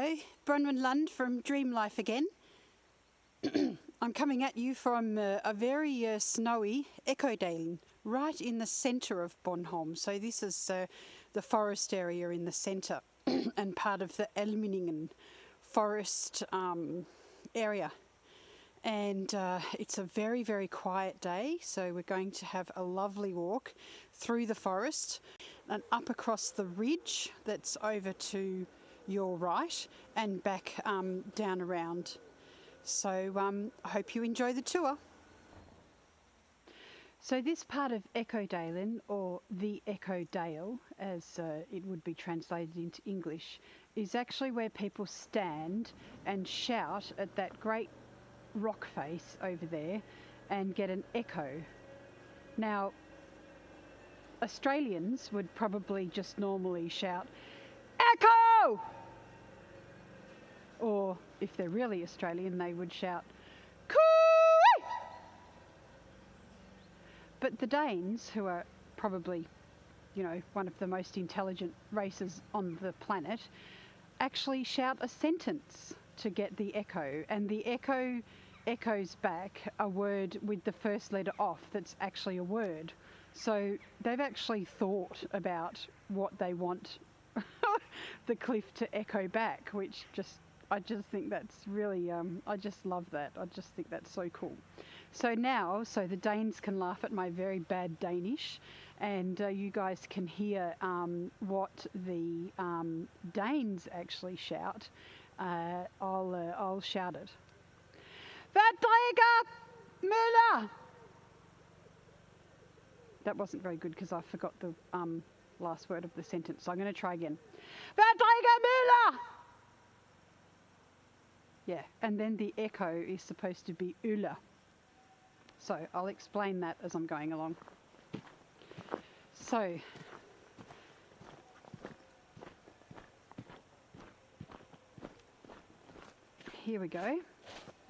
Hello, Bronwynlund from DreamLife again. I'm coming at you from a very snowy Ekkodalen, right in the centre of Bornholm. So this is the forest area in the centre and part of the Elmningen forest area. And it's a very, very quiet day, so we're going to have a lovely walk through the forest and up across the ridge that's over to your right and back down around. So I hope you enjoy the tour. So this part of Ekkodalen, or the Ekkodale as it would be translated into English, is actually where people stand and shout at that great rock face over there and get an echo. Now, Australians would probably just normally shout, "Echo!" Or if they're really Australian, they would shout, "Coo!" But the Danes, who are probably, one of the most intelligent races on the planet, actually shout a sentence to get the echo, and the echo echoes back a word with the first letter off that's actually a word. So they've actually thought about what they want the cliff to echo back, which I just think that's really, I just love that. I just think that's so cool. So now, the Danes can laugh at my very bad Danish, and you guys can hear what the Danes actually shout. I'll shout it. Verdriger Müller! That wasn't very good because I forgot the last word of the sentence, so I'm going to try again. Verdriger Müller! Yeah, and then the echo is supposed to be Ulla. So I'll explain that as I'm going along. So, here we go.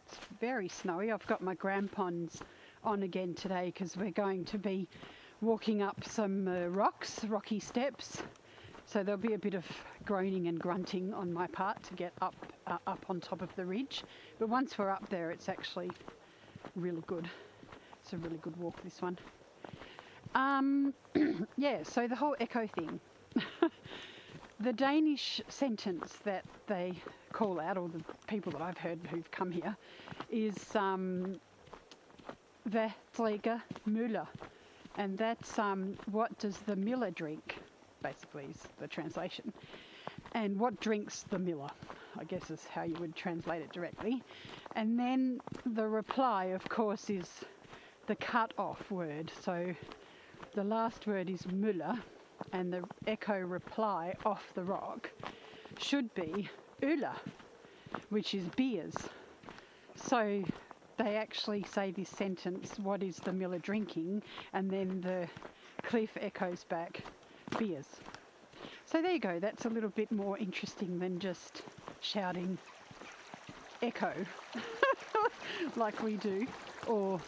It's very snowy. I've got my grampons on again today because we're going to be walking up some rocky steps. So there'll be a bit of groaning and grunting on my part to get up on top of the ridge. But once we're up there, it's actually really good. It's a really good walk, this one. Yeah, so the whole echo thing. The Danish sentence that they call out, or the people that I've heard who've come here, is Verdriger Müller. And that's what does the miller drink, basically is the translation. And what drinks the miller, I guess is how you would translate it directly. And then the reply, of course, is the cut-off word. So the last word is Müller, and the echo reply off the rock should be Ulla, which is beers. So they actually say this sentence, what is the miller drinking? And then the cliff echoes back, beers. So there you go, that's a little bit more interesting than just shouting echo like we do, or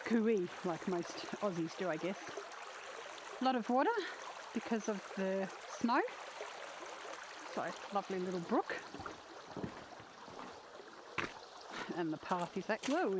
cooey like most Aussies do, I guess. A lot of water because of the snow. So, lovely little brook. And the path is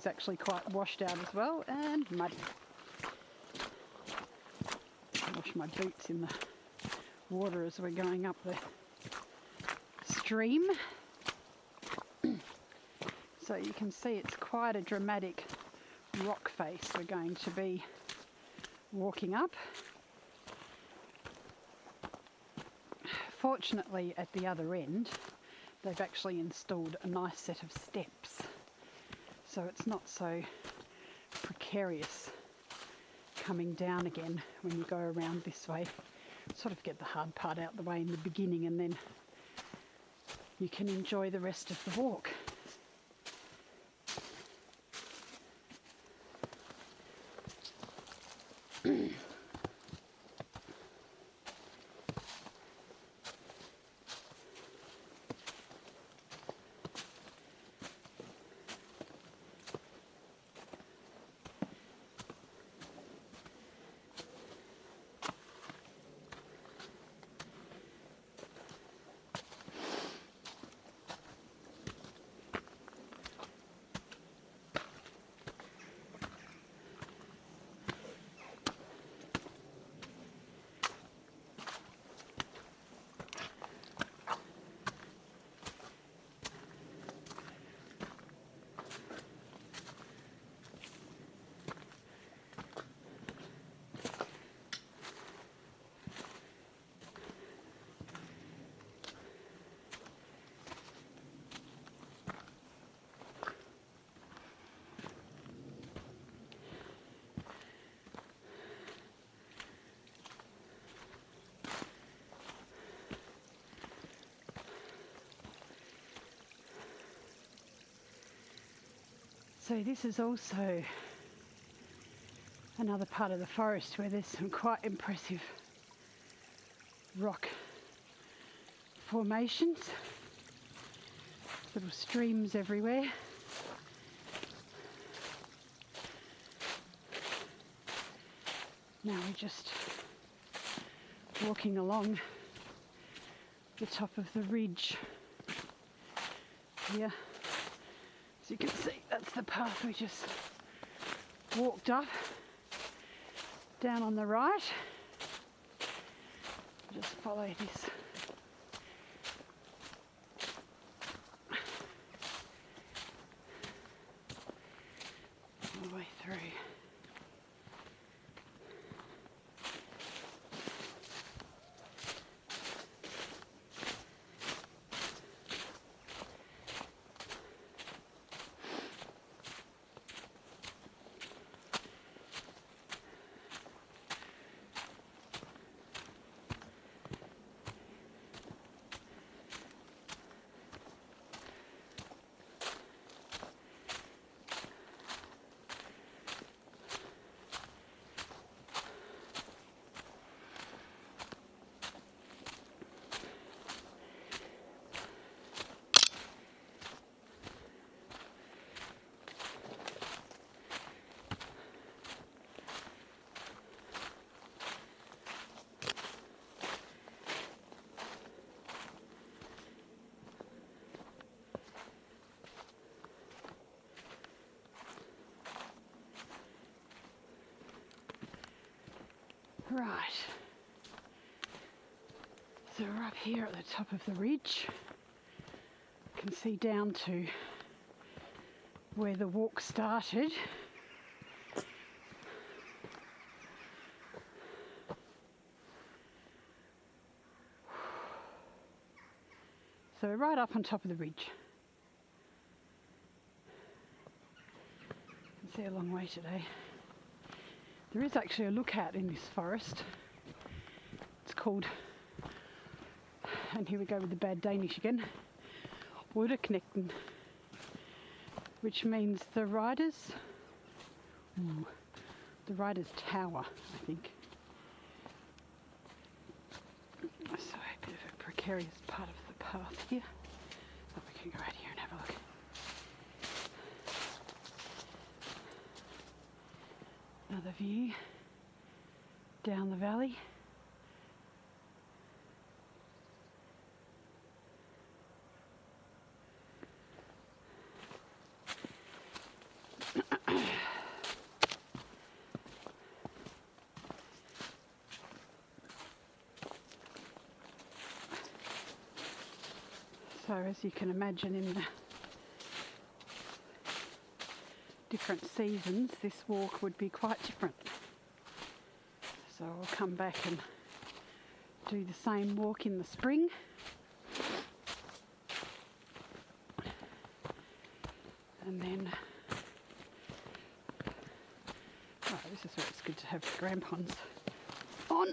actually quite washed out as well, and muddy. Wash my boots in the water as we're going up the stream. So you can see it's quite a dramatic rock face we're going to be walking up. Fortunately, at the other end, they've actually installed a nice set of steps, so it's not so precarious coming down again when you go around this way. Sort of get the hard part out the way in the beginning, and then you can enjoy the rest of the walk. So this is also another part of the forest where there's some quite impressive rock formations, little streams everywhere. Now we're just walking along the top of the ridge here. As you can see, that's the path we just walked up. Down on the right, just follow this all the way through. Right, so we're up here at the top of the ridge. You can see down to where the walk started. So we're right up on top of the ridge. You can see a long way today. There is actually a lookout in this forest. It's called, and here we go with the bad Danish again, Udeknægten, which means the rider's tower, I think. So a bit of a precarious part of the path here. But we can go out here and have a look. Another view down the valley. So as you can imagine, in the different seasons this walk would be quite different. So I'll come back and do the same walk in the spring. And then, oh, this is where it's good to have crampons on.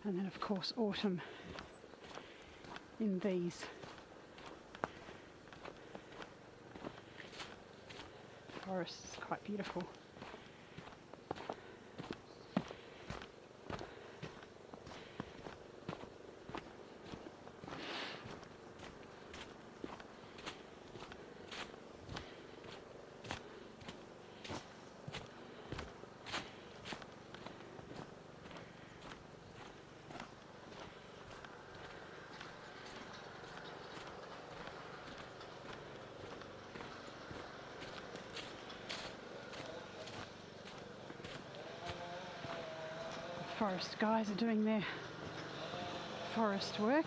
And then of course autumn in these forests is quite beautiful. Forest guys are doing their forest work.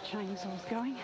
Chainsaws going.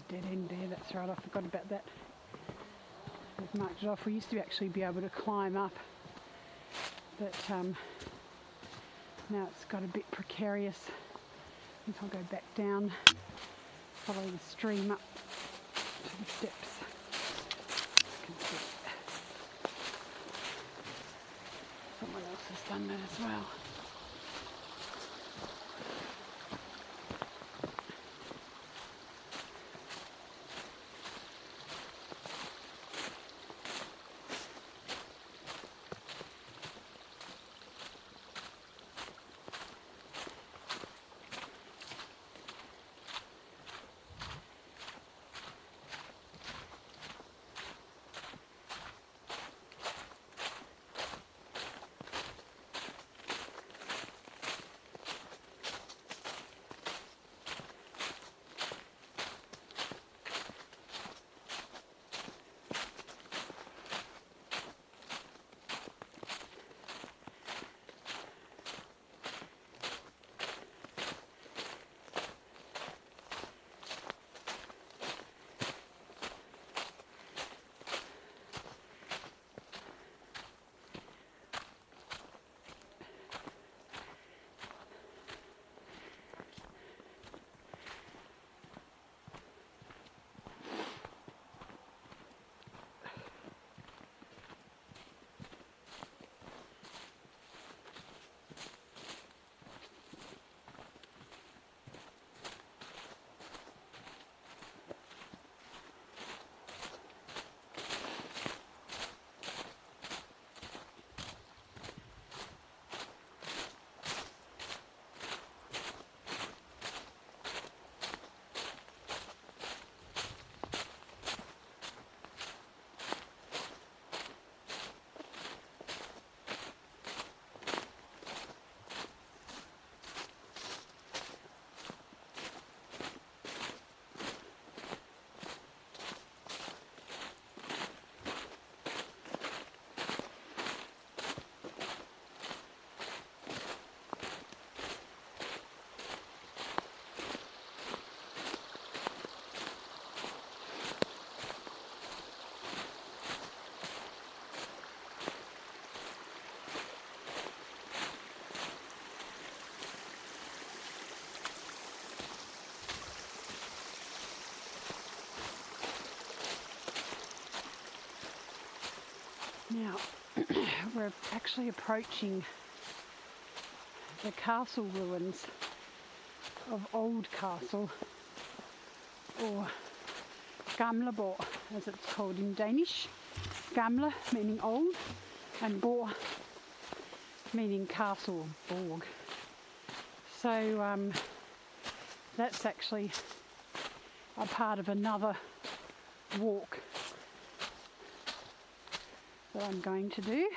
Dead end there, that's right, I forgot about that. We've marked it off. We used to actually be able to climb up, but now it's got a bit precarious. I think I'll go back down, follow the stream up to the steps. You can see someone else has done that as well. Now, we're actually approaching the castle ruins of Old Castle, or Gamleborg as it's called in Danish. Gamle meaning old and borg meaning castle, borg. So that's actually a part of another walk that I'm going to do.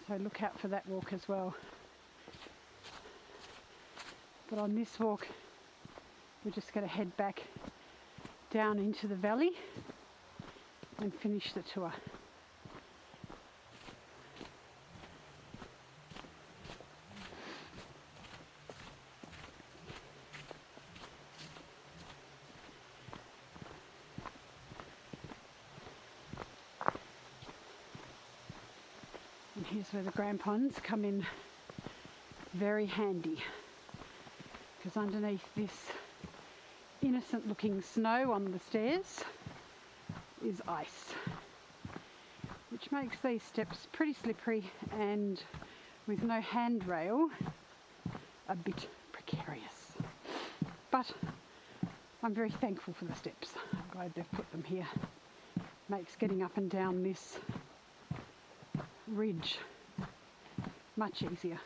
So look out for that walk as well. But on this walk, we're just going to head back down into the valley and finish the tour. And here's where the grampons come in very handy, because underneath this innocent looking snow on the stairs is ice, which makes these steps pretty slippery and, with no handrail, a bit precarious. But I'm very thankful for the steps. I'm glad they've put them here. Makes getting up and down this ridge much easier.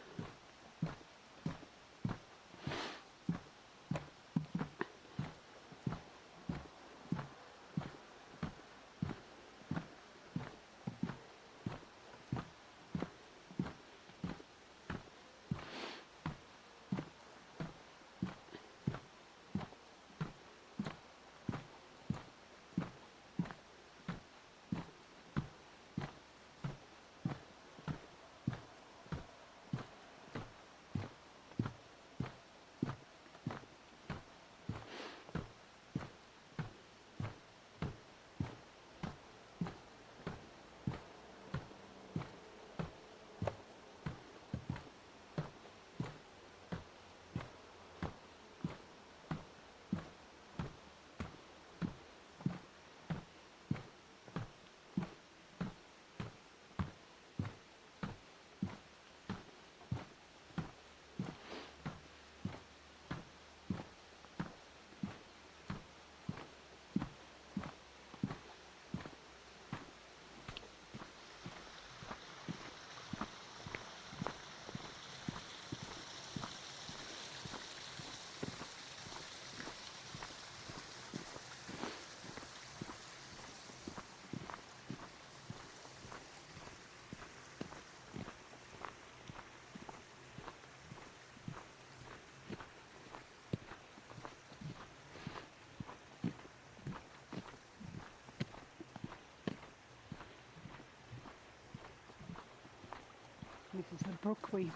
This is the brook we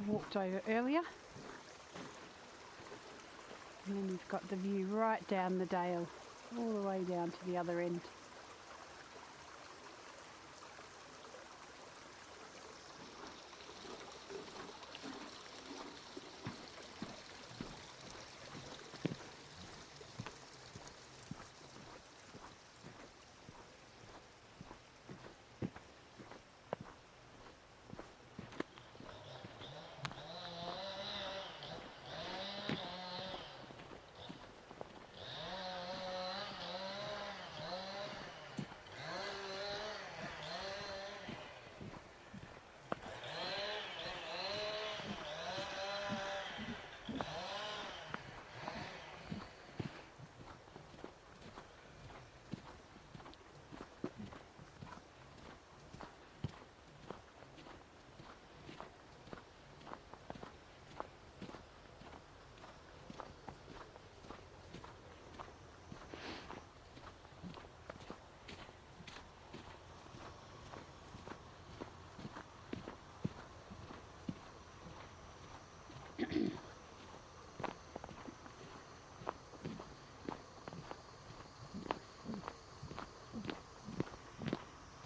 walked over earlier. And then you've got the view right down the dale, all the way down to the other end.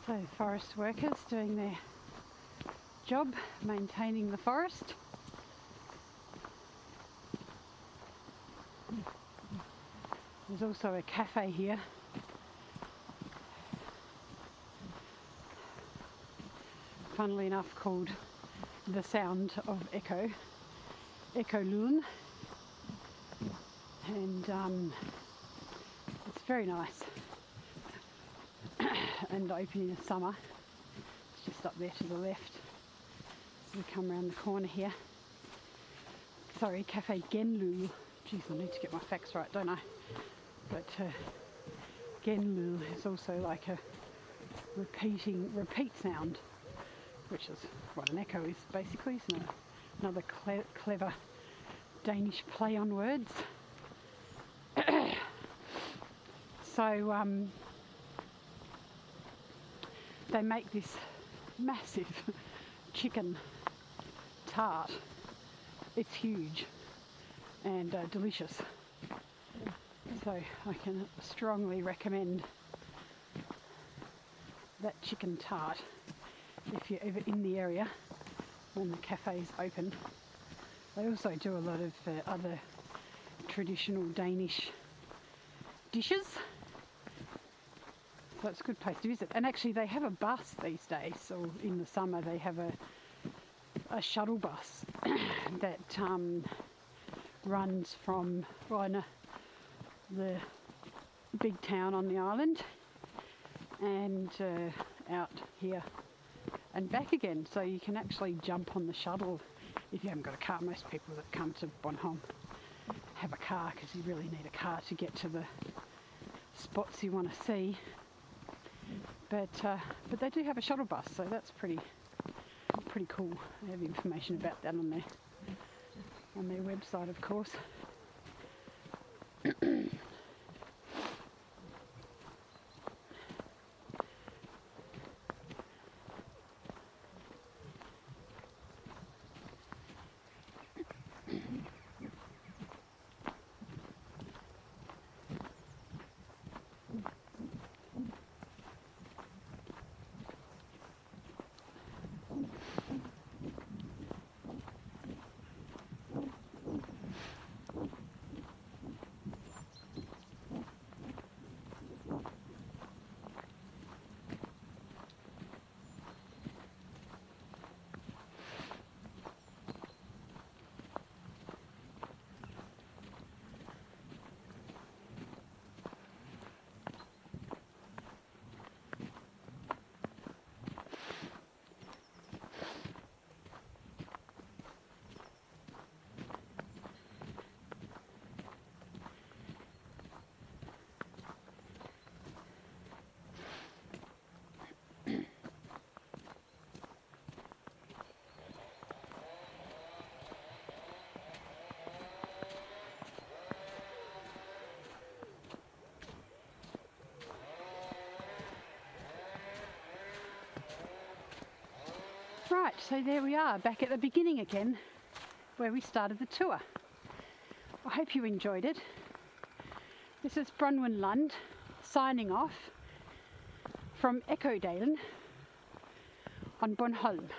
So forest workers doing their job, maintaining the forest. There's also a cafe here funnily enough, called The Sound of Echo, Ekkodalen, and it's very nice and open in the summer. It's just up there to the left. We come around the corner here. Sorry, Cafe Genlul. Geez, I need to get my facts right, don't I? But Genlul is also like a repeat sound, which is what an echo is basically. It's another clever Danish play on words. So they make this massive chicken tart. It's huge and delicious. So I can strongly recommend that chicken tart if you're ever in the area when the cafe's open. They also do a lot of other traditional Danish dishes. So it's a good place to visit. And actually they have a bus these days, or in the summer they have a shuttle bus that runs from the big town on the island and out here and back again. So you can actually jump on the shuttle if you haven't got a car. Most people that come to Bornholm have a car because you really need a car to get to the spots you want to see. But they do have a shuttle bus, so that's pretty cool. They have information about that on their website, of course. Right, so there we are, back at the beginning again, where we started the tour. I hope you enjoyed it. This is Bronwynlund signing off from Ekkodalen on Bornholm.